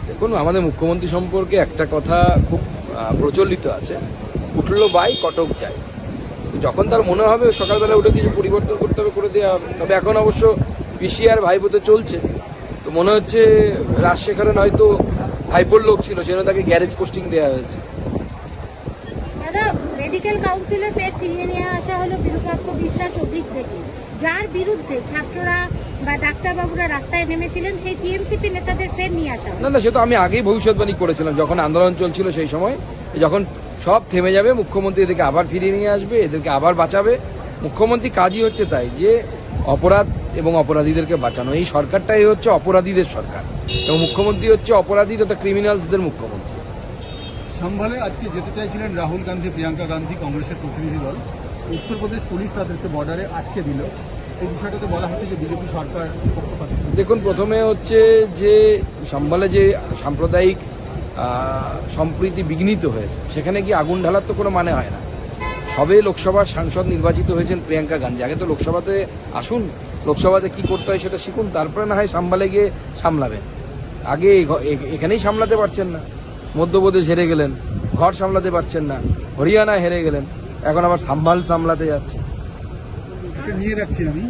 দেখুন, আমাদের মুখ্যমন্ত্রী সম্পর্কে একটা কথা খুব প্রচলিত আছে, উঠলো বাই কটক যায়। তো যখন তার মনে হবে সকালবেলা উঠে কিছু পরিবর্তন করতে হবে, করে দেওয়া হবে। তবে এখন অবশ্য পিসি আর ভাইপোতে চলছে, তো মনে হচ্ছে রাজশেখরন হয়তো ভাইপোর লোক ছিল, সেজন্য তাকে গ্যারেজ পোস্টিং দেওয়া হয়েছে। দাদা, মেডিকেল কাউন্সিলে ফের ফিরিয়ে নিয়ে আসা হলো বিরূপাক্ষ বিশ্বাস অভিজ্ঞকে, যার বিরুদ্ধে ছাত্ররা বা ডাক্তারবাবুরা রাস্তায় নেমেছিলেন, সেই টিএমসিপি নেতাদের ফের নিয়ে আসা হলো। না, সে তো আমি আগেই ভবিষ্যৎবাণী করেছিলাম যখন আন্দোলন চলছিল সেই সময়, যখন সব থেমে যাবে মুখ্যমন্ত্রী এদেরকে আবার ফিরিয়ে নিয়ে আসবে, এদেরকে আবার বাঁচাবে। মুখ্যমন্ত্রী কাজই হচ্ছে তাই, যে অপরাধ এবং অপরাধীদেরকে বাঁচানো। এই সরকারটাই হচ্ছে অপরাধীদের সরকার, এবং মুখ্যমন্ত্রী হচ্ছে অপরাধী তথা ক্রিমিনালসদের মুখ্যমন্ত্রী। সম্ভালে আজকে যেতে চাইছিলেন রাহুল গান্ধী, প্রিয়াঙ্কা গান্ধী, কংগ্রেসের প্রতিনিধি দল। উত্তরপ্রদেশ পুলিশ তাদেরকে বর্ডারে আটকে দিল। এই বিষয়টাতে বলা হচ্ছে যে বিজেপি সরকার পক্ষপাতী। দেখুন, প্রথমে হচ্ছে যে সম্ভালে যে সাম্প্রদায়িক সম্প্রীতি বিঘ্নিত হয়েছে, সেখানে গিয়ে আগুন ঢালার তো কোনো মানে হয় না। সবে লোকসভার সাংসদ নির্বাচিত হয়েছেন প্রিয়াঙ্কা গান্ধী, আগে তো লোকসভাতে আসুন, লোকসভাতে কি করতে হয় সেটা শিখুন, তারপরে না হয় সাম্ভালে গিয়ে সামলাবেন। আগে এখানেই সামলাতে পারছেন না, মধ্যপ্রদেশ হেরে গেলেন, ঘর সামলাতে পারছেন না, হরিয়ানা হেরে গেলেন, এখন আবার সাম্ভাল সামলাতে যাচ্ছে। নিয়ে রাখছি আমি।